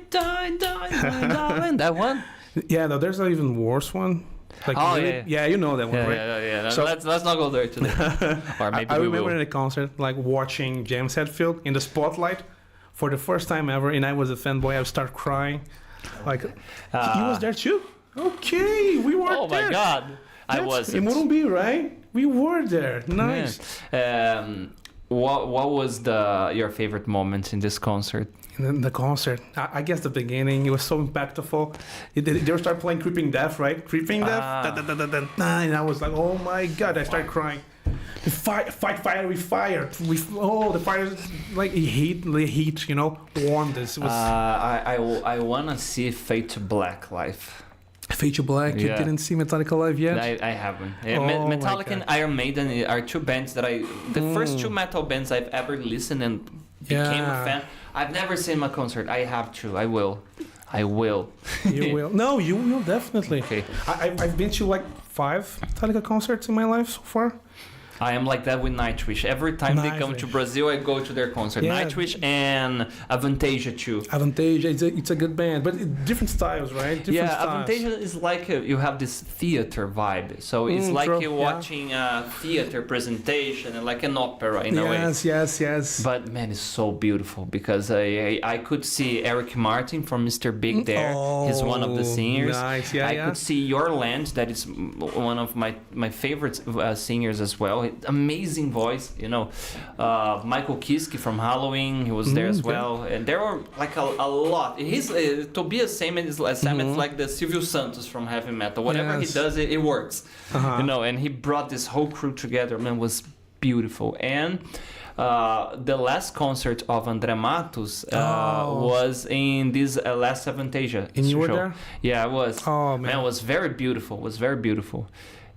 that one. Yeah, no, there's an even worse one. Yeah, you know that one, right? Yeah. So let's not go there today. Or maybe I remember in a concert, watching James Hetfield in the spotlight for the first time ever, and I was a fanboy. I started crying. He was there too. Okay, we were there. Oh my God, I wasn't. In Morumbi, right? We were there. Nice. Yeah. What was your favorite moment in this concert? In the concert, I guess the beginning, it was so impactful. They start playing Creeping Death, right? Creeping Death, and I was like, oh my God, I started crying. Fight fire with fire. The fire, the heat, warmed this. Was I wanna see Fade to Black live. Fade to Black. You didn't see Metallica live yet? I haven't. Metallica and Iron Maiden are two bands that the first two metal bands I've ever listened and became a fan. I've never seen my concert. I have to. I will. You will. No, you will definitely. Okay. I've been to 5 Metallica concerts in my life so far. I am like that with Nightwish. Every time they come to Brazil, I go to their concert. Yeah. Nightwish and Avantasia too. Avantasia, it's a good band, but different styles, right? Different styles. Avantasia is like you have this theater vibe. So it's you're watching a theater presentation, like an opera in a way. Yes. But man, it's so beautiful because I could see Eric Martin from Mr. Big there. He's one of the singers. Nice. I could see Your Land, that is one of my favorite singers as well. Amazing voice, Michael Kiske from Halloween, he was there as well, and there were a lot. Tobias Sammet is like the Silvio Santos from heavy metal. Whatever he does, it works, and he brought this whole crew together. Man, was beautiful. And the last concert of André Matos was in this last Avantasia. And you were there? Yeah, I was. Oh man, it was very beautiful.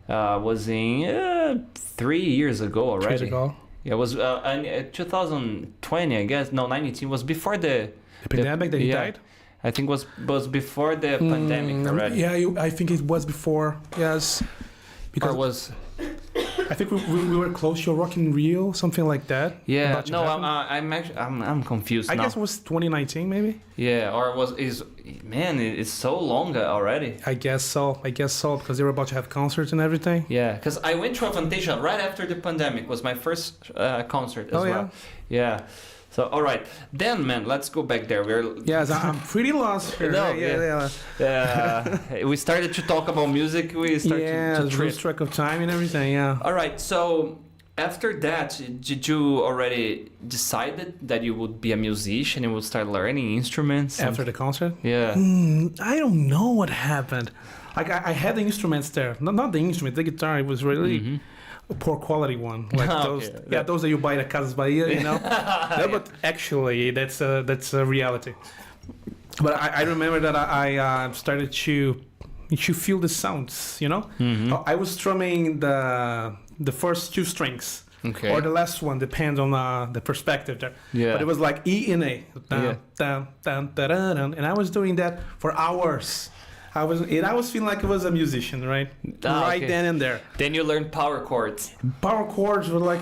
Was in 3 years ago already. 3 years ago. Yeah, it was 2020, I guess. No, 2019 was before the pandemic that he died. I think was before the pandemic already. Yeah, I think it was before. Yes, because I think we were close to Rock in Rio, something like that. Yeah, no, I'm confused. I guess it was 2019, maybe. Yeah, or it's so long already. I guess so because they were about to have concerts and everything. Yeah, because I went to Avantasia right after the pandemic. Was my first concert as well. Yeah. So, all right. Then, man, let's go back there. Yes, I'm pretty lost here. We started to talk about music. We started to lose track of time and everything, yeah. All right. So, after that, did you already decided that you would be a musician and would start learning instruments? After the concert? Yeah. I don't know what happened. I had the instruments there. Not the instrument, the guitar. It was really... a poor quality one, those that you buy at Casas Bahia, No, but actually, that's a reality. But I remember that I started to feel the sounds, I was strumming the first 2 strings, or the last one, depends on the perspective there. Yeah. But it was like E and A, and I was doing that for hours. I was feeling like I was a musician, right? Then and there. Then you learned power chords. Power chords were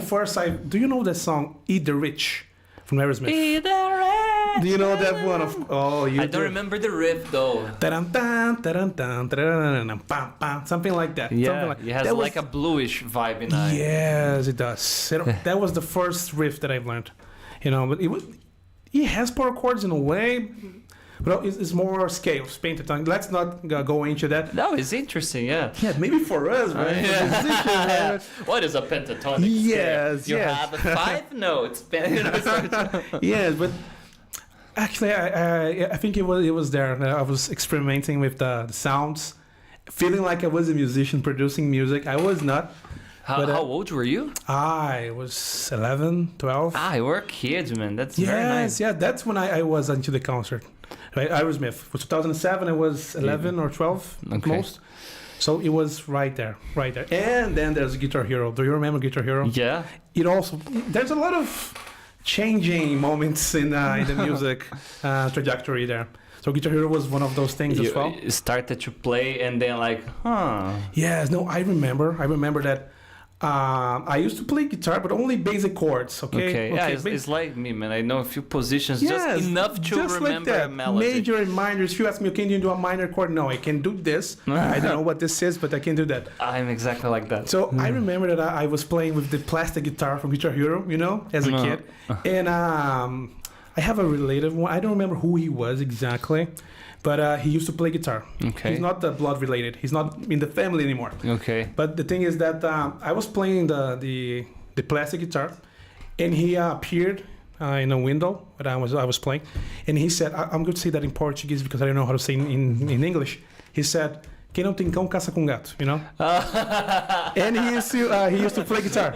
first do you know that song Eat the Rich from Aerosmith? Eat the Rich. Do you know that one? I don't remember the riff though. Something like that. Yeah, it has like a bluish vibe in it. Yes, it does. That was the first riff that I've learned. But it has power chords in a way. But it's more scales, pentatonic. Let's not go into that. No, it's interesting, yeah. Yeah, maybe for us, right? Yeah. What is a pentatonic scale? Yes, you have 5 notes. Yes, but Actually, I think it was there. I was experimenting with the sounds, feeling like I was a musician producing music. I was not. How old were you? I was 11, 12. You were a kid, man. That's very nice. Yeah, that's when I was into the concert. Right, Aerosmith. It was 2007. I was 11 or 12 at most. So it was right there. And then there's Guitar Hero. Do you remember Guitar Hero? Yeah. There's a lot of changing moments in the music trajectory there. So Guitar Hero was one of those things as well. You started to play and then Yes, no, I remember that. I used to play guitar, but only basic chords. Okay. Yeah, it's like me, man. I know a few positions, just enough to remember like a melody. Major and minor. If you ask me, can you do a minor chord? No, I can do this. I don't know what this is, but I can do that. I'm exactly like that. So I remember that I was playing with the plastic guitar from Guitar Hero, as a kid, and I have a relative one. I don't remember who he was exactly. But he used to play guitar. Okay. He's not blood related. He's not in the family anymore. Okay. But the thing is that I was playing the plastic guitar, and he appeared in a window that I was playing, and he said, "I'm going to say that in Portuguese because I don't know how to say in English." He said, "Quem não tem cão caça com gato," And he used to play guitar.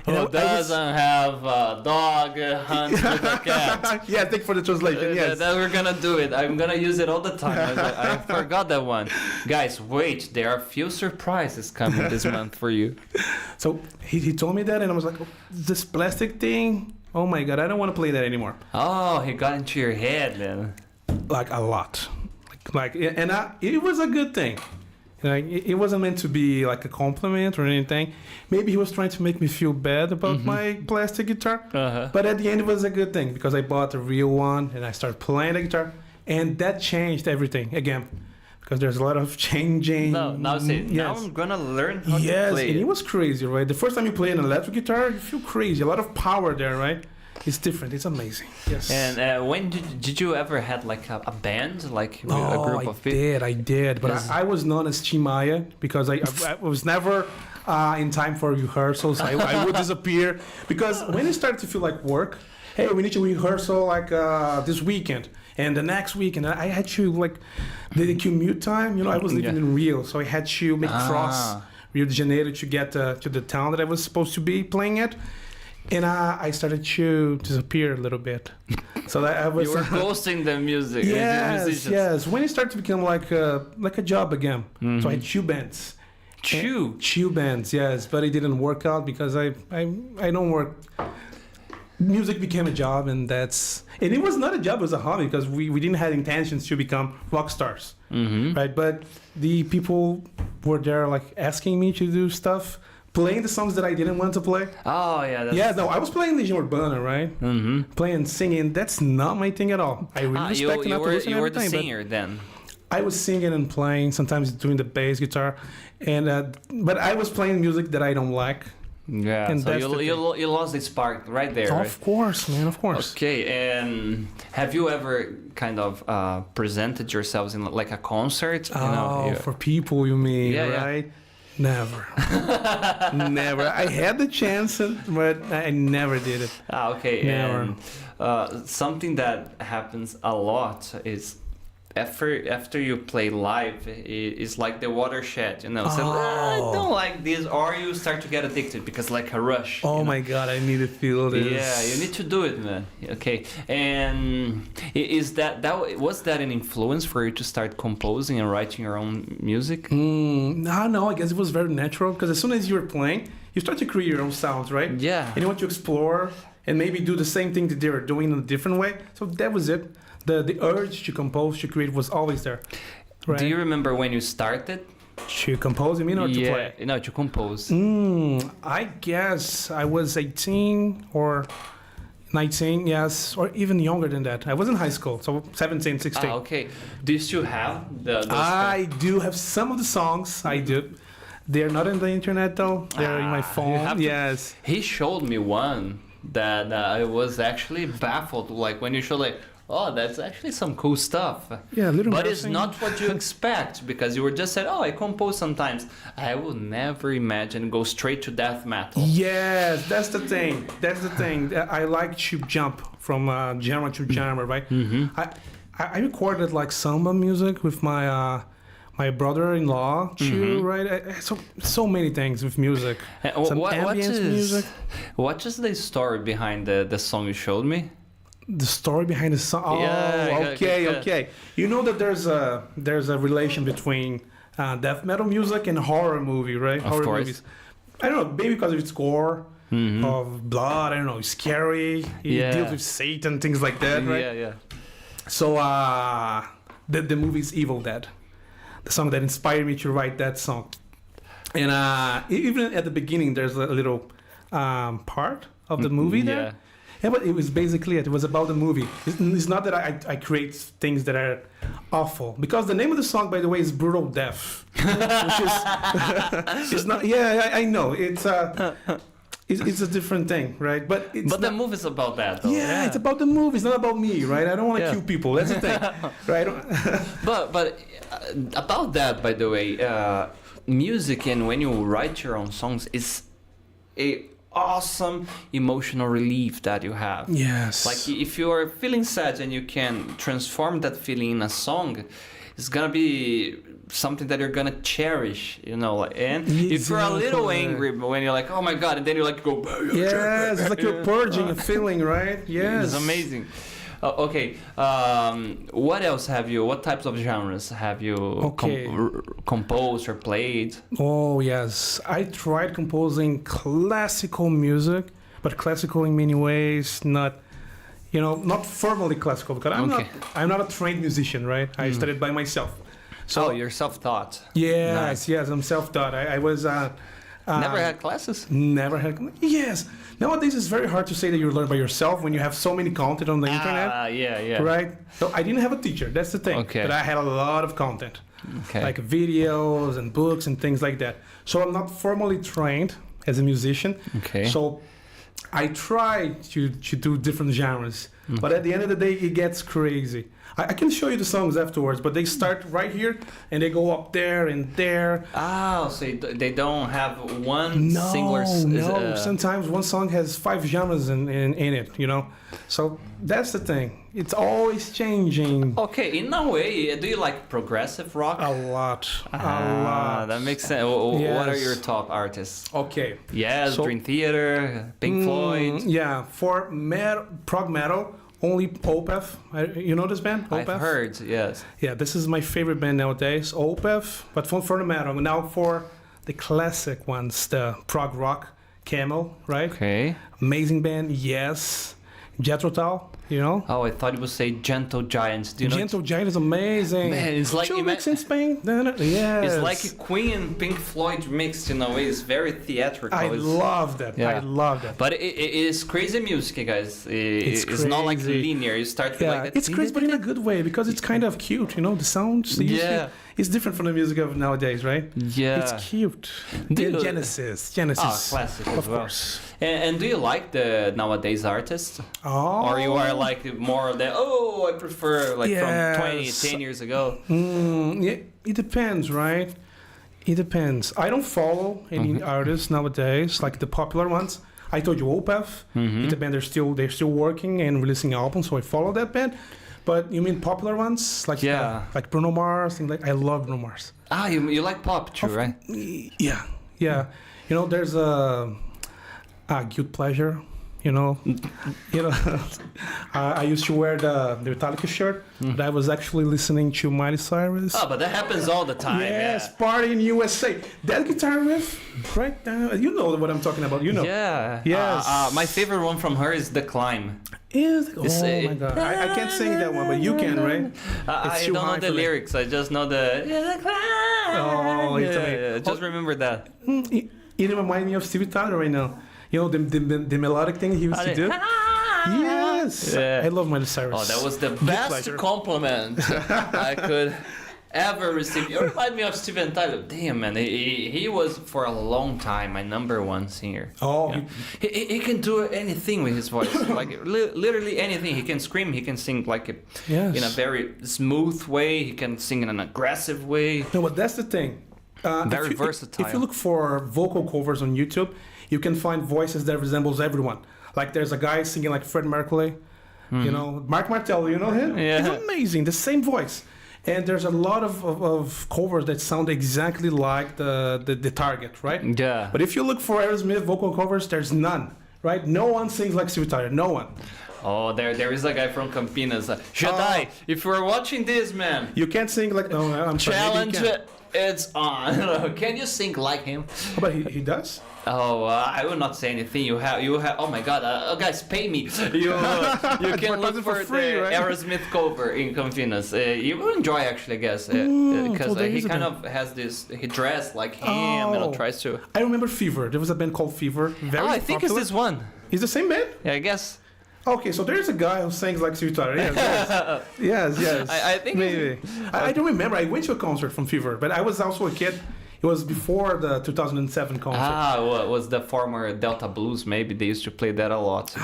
Who doesn't have a dog hunts with a cat? Yeah, thank you for the translation. Yes, that we're gonna do it. I'm gonna use it all the time. I forgot that one. Guys, wait, there are a few surprises coming this month for you. So he told me that, and I was like, this plastic thing. Oh my god, I don't want to play that anymore. Oh, he got into your head then. Like a lot. It was a good thing. It wasn't meant to be like a compliment or anything. Maybe he was trying to make me feel bad about my plastic guitar. But at the end, it was a good thing because I bought a real one and I started playing the guitar, and that changed everything again. Because there's a lot of changing. Now I'm gonna learn how to play. And it was crazy, right? The first time you play an electric guitar, you feel crazy. A lot of power there, right? It's different. It's amazing. Yes. And when did you ever had like a band, like a group of people? I did. But I was known as Tim Maia because I was never in time for rehearsals. I would disappear because when it started to feel like work, hey, we need to rehearsal like this weekend and the next weekend. I had to like the commute time. I was living in Rio, so I had to make cross Rio de Janeiro to get to the town that I was supposed to be playing at. And I started to disappear a little bit. So that I was. You were ghosting the music. Yes. When it started to become like a job again. So I had two bands. Two bands, yes. But it didn't work out because I don't work. Music became a job, and it was not a job; it was a hobby because we didn't have intentions to become rock stars, right? But the people were there like asking me to do stuff. Playing the songs that I didn't want to play. Oh, yeah. I was playing Legião Urbana, right? Playing, singing. That's not my thing at all. I really respect you were the singer then. I was singing and playing, sometimes doing the bass guitar, and but I was playing music that I don't like. Yeah, and so you lost the spark right there. Of course, man, of course. Okay, and have you ever kind of presented yourselves in like a concert? For people, you mean, right? Yeah. Never. Never. I had the chance, but I never did it. Okay. Never. And something that happens a lot is after you play live, it's like the watershed, So I don't like this, or you start to get addicted because like a rush. Oh my God, I need to feel this. Yeah, you need to do it, man. Okay, and was that an influence for you to start composing and writing your own music? No, I guess it was very natural because as soon as you were playing, you start to create your own sounds, right? Yeah. And you want to explore and maybe do the same thing that they were doing in a different way. So that was it. The urge to compose, to create was always there. Right? Do you remember when you started? To compose, you mean, or to play? No, to compose. I guess I was 18 or 19, yes, or even younger than that. I was in high school, so 17, 16. Okay. Do you still have those? I do have some of the songs, I do. They're not on the internet, though. They're in my phone, yes. He showed me one that I was actually baffled, like when you show like Oh, that's actually some cool stuff. Yeah, a little. But it's not what you expect, because you were just said, "Oh, I compose sometimes." I will never imagine go straight to death metal. Yes, that's the thing. That's the thing. I like to jump from genre to genre, right? I recorded like samba music with my my brother-in-law too, right? So many things with music. Some ambient music. What is the story behind the song you showed me? The story behind the song. Oh, Yeah, okay. You know that there's a relation between death metal music and horror movie, right? Of Horror course. movies. I don't know, maybe because of its gore, of blood. I don't know, it's scary. It deals with Satan, things like that, right? Yeah. So the movie is Evil Dead, the song that inspired me to write that song. And even at the beginning, there's a little part of the movie there. Yeah, but it was basically it. It was about the movie. It's not that I create things that are awful. Because the name of the song, by the way, is Brutal Death. Which is... it's not... Yeah, I know. It's a different thing, right? But the movie's about that, though. Yeah, it's about the movie. It's not about me, right? I don't want to kill people. That's the thing, right? But about that, by the way, music and when you write your own songs is a awesome emotional relief that you have. Yes. Like if you are feeling sad and you can transform that feeling in a song, it's gonna be something that you're gonna cherish, you know. And if you're a little angry when you're like, oh my god, and then you like go. Yes, it's like you're purging a feeling, right? Yes. It's amazing. Okay. What else have you? What types of genres have you composed or played? Oh yes, I tried composing classical music, but classical in many ways, not formally classical, because I'm not a trained musician, right? I studied by myself. So you're self-taught. Yes, yes, I'm self-taught. I was. Never had classes? Never had. Yes. Nowadays, it's very hard to say that you learn by yourself when you have so many content on the internet. Yeah. Right? So I didn't have a teacher. That's the thing. Okay. But I had a lot of content. Okay. Like videos and books and things like that. So I'm not formally trained as a musician. Okay. So I try to do different genres. But at the end of the day, it gets crazy. I can show you the songs afterwards, but they start right here and they go up there and there. So they don't have one singular... No, sometimes one song has 5 genres in it, you know? So that's the thing. It's always changing. Okay, in a way, do you like progressive rock? A lot. That makes sense. Yes. What are your top artists? Okay. Yes, Dream Theater, Pink Floyd. Yeah, for prog metal, only Opeth. You know this band? Opeth? I've heard, yes. Yeah, this is my favorite band nowadays, Opeth. But for the metal. Now for the classic ones, the prog rock, Camel, right? Okay. Amazing band, yes. Jethro Tull, you know? Oh, I thought you would say Gentle Giant. Do you know? Gentle Giant is amazing. Man, it's like... in Spain. Yes. It's like a Queen and Pink Floyd mixed in a way. It's very theatrical. I love that. Yeah. I love that. But it is crazy music, guys. It's not like linear. You start with like that. It's crazy, but in a good way, because it's kind of cute, you know? The sounds. It's different from the music of nowadays, right? Yeah. It's cute. Genesis. Classic as of well. course. And do you like the nowadays artists? Oh. Or you are like more of the, I prefer like from 10 years ago? Yeah, it depends, right? It depends. I don't follow any artists nowadays, like the popular ones. I told you Opeth. It's a band, they're still working and releasing albums, so I follow that band. But you mean popular ones? Like Bruno Mars, things like I love Bruno Mars. You like pop too, right? Yeah. You know, there's a guilt pleasure. I used to wear the Metallica shirt, but I was actually listening to Miley Cyrus. Oh, but that happens all the time. Yes, Party in USA. That guitar riff, right down. You know what I'm talking about. You know. Yeah. Yes. My favorite one from her is The Climb. My God. I can't sing that one, but you can, right? I don't know the lyrics. I just know the... Oh, it's amazing. Just remember that. It reminds me of Stevie Tyler right now. You know, the melodic thing he used to do? Yes! Yeah. I love Miley Cyrus. Oh, that was the best compliment I could ever received. You remind me of Steven Tyler. Damn, man, he was for a long time my number one singer. Oh, yeah. He can do anything with his voice, like literally anything. He can scream, he can sing like in a very smooth way. He can sing in an aggressive way. No, but that's the thing. Very versatile. If you look for vocal covers on YouTube, you can find voices that resembles everyone. Like there's a guy singing like Freddie Mercury, you know, Mark Martello, you know him? Yeah. He's amazing, the same voice. And there's a lot of covers that sound exactly like the target, right? Yeah. But if you look for Aerosmith vocal covers, there's none, right? No one sings like Steven Tyler, no one. Oh, there is a guy from Campinas. Jedi, if you're watching this, man. You can't sing like... No, I'm sorry. Challenge, it's on. Can you sing like him? Oh, but he does? Oh, I will not say anything. You have. Oh my God, guys, pay me. You can look for free, the right? Aerosmith cover in Campinas. You will enjoy, actually, I guess, because he kind of has this. He dressed like him and tries to. I remember Fever. There was a band called Fever. Very I think popular. it's this one. It's the same band? Yeah, I guess. Okay, so there's a guy who sings like Steven Tyler. Yes. I think maybe. I don't remember. I went to a concert from Fever, but I was also a kid. It was before the 2007 concert. Well, it was the former Delta Blues, maybe. They used to play that a lot.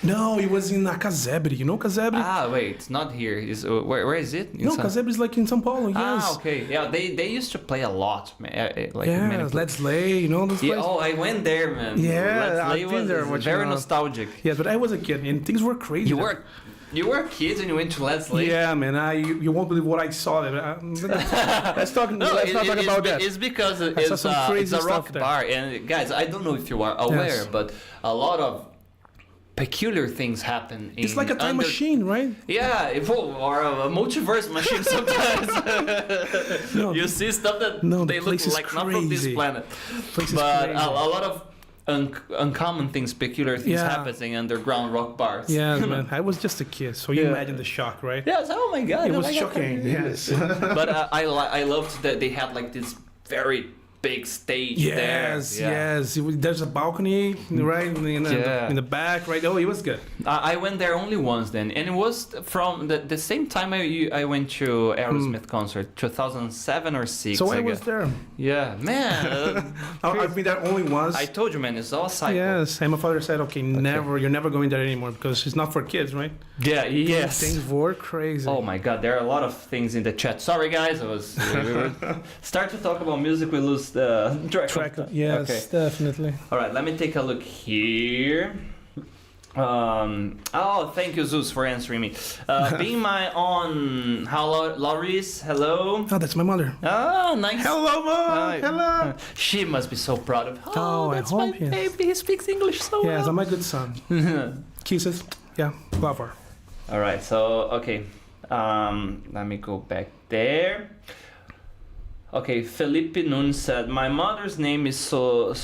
No, it was in Casebre. You know Casebre? Wait, it's not here. Where is it? No, Casebre is like in São Paulo, yes. Okay. Yeah, they used to play a lot. Let's Lay, you know those places? I went there, man. Yeah, Let's Lay was very nostalgic. Yeah, but I was a kid and things were crazy. You were a kid and you went to Let's Lay? Yeah, man. You won't believe what I saw there. Let's talk about that. It's because it's a rock bar. And guys, I don't know if you are aware, but a lot of peculiar things happen. It's like a time machine, right? Yeah, or a multiverse machine sometimes. You see stuff that they look like not from this planet. But a lot of uncommon things, peculiar things happening in underground rock bars. Yeah, man. I was just a kid, so you imagine the shock, right? Yes. Oh my God. It was shocking. Yes. But I loved that they had like this very big stage there. Yes. There's a balcony right in the back, right? Oh, it was good. I went there only once then, and it was from the same time I went to Aerosmith concert, 2007 or 6. So I was there. Yeah, man. I've been there only once. I told you, man, it's all cycle. Yes, and my father said, okay, you're never going there anymore because it's not for kids, right? Yeah, yes. Things were crazy. Oh my God, there are a lot of things in the chat. Sorry, guys, we were start to talk about music, we lose the track. Yes, okay. Definitely. All right, let me take a look here. Thank you, Zeus, for answering me. Being my own. Hello, Lauris. Hello. Oh, that's my mother. Oh, nice. Hello, Mom. Hello. She must be so proud of. That's I hope, my baby. He speaks English so well. Yes, I'm a good son. Kisses. Yeah, love her. All right. So okay. Let me go back there. Okay, Felipe Nunes said, my mother's name is Soleana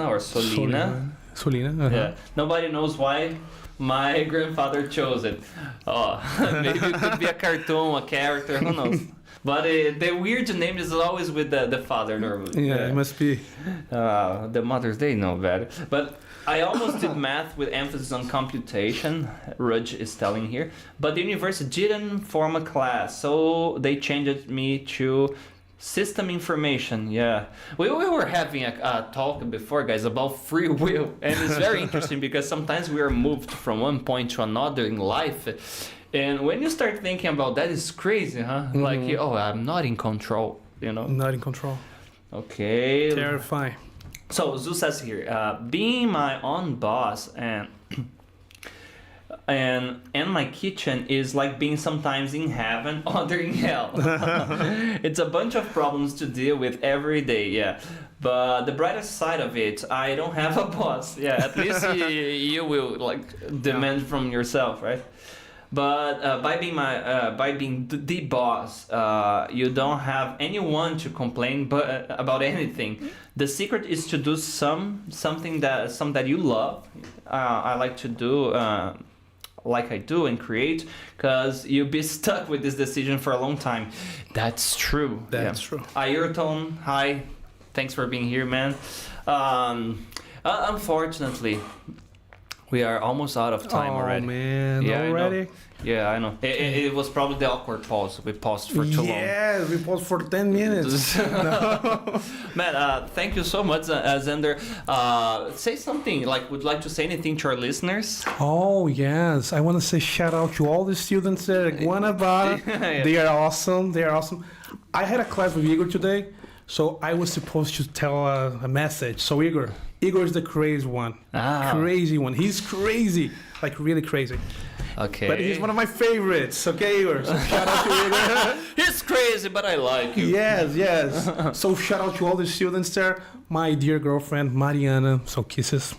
or Solina. Solina. Yeah. Nobody knows why my grandfather chose it. Maybe it could be a cartoon, a character, who knows. But the weird name is always with the father normally. Yeah, it must be. The mothers, they know better. But I almost did math with emphasis on computation, Rudge is telling here, but the university didn't form a class, so they changed me to system information. Yeah, we were having a talk before, guys, about free will, and it's very interesting because sometimes we are moved from one point to another in life, and when you start thinking about that, it's crazy, huh? Mm-hmm. Like, I'm not in control, Not in control. Okay. Terrifying. So Zeus says here, being my own boss and my kitchen is like being sometimes in heaven, other in hell. It's a bunch of problems to deal with every day, yeah. But the brightest side of it, I don't have a boss. Yeah, at least you will demand from yourself, right? But by being the boss, you don't have anyone to complain about anything. The secret is to do something that you love. I like to do like I do and create, because you'll be stuck with this decision for a long time. That's true. That's true. Ayrton, hi. Thanks for being here, man. Unfortunately, We are almost out of time already. Oh man, yeah, already? Yeah, I know. It was probably the awkward pause. We paused for too long. Yeah, we paused for 10 minutes. Man, thank you so much, Zandor. Say something, would like to say anything to our listeners? Oh, yes. I want to say shout out to all the students there at Guanabara. Yeah. They are awesome. They are awesome. I had a class with Igor today, so I was supposed to tell a message. So Igor is the crazy one. Crazy one. He's crazy, like really crazy. Okay. But he's one of my favorites. Okay, Igor. So shout out to Igor. He's crazy, but I like you. Yes. So shout out to all the students there. My dear girlfriend, Mariana. So kisses.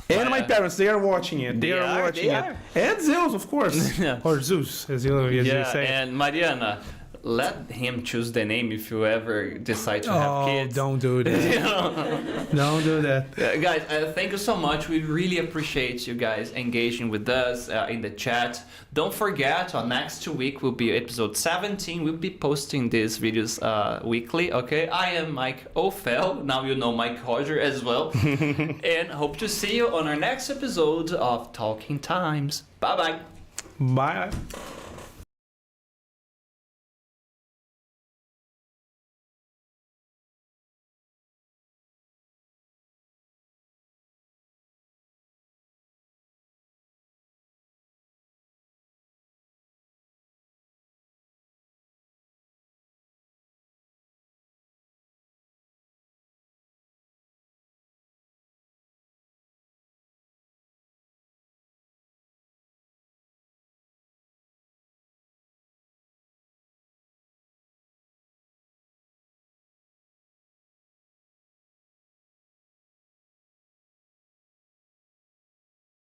And my parents, they are watching it. They are watching it. And Zeus, of course. Yeah. Or Zeus, as you say. And Mariana, let him choose the name if you ever decide to have kids. Don't do that. Don't do that. Guys, thank you so much. We really appreciate you guys engaging with us in the chat. Don't forget, next week will be episode 17. We'll be posting these videos weekly, okay? I am Maick Ofel. Now you know Mike Roger as well. And hope to see you on our next episode of Talking Times. Bye-bye. Bye.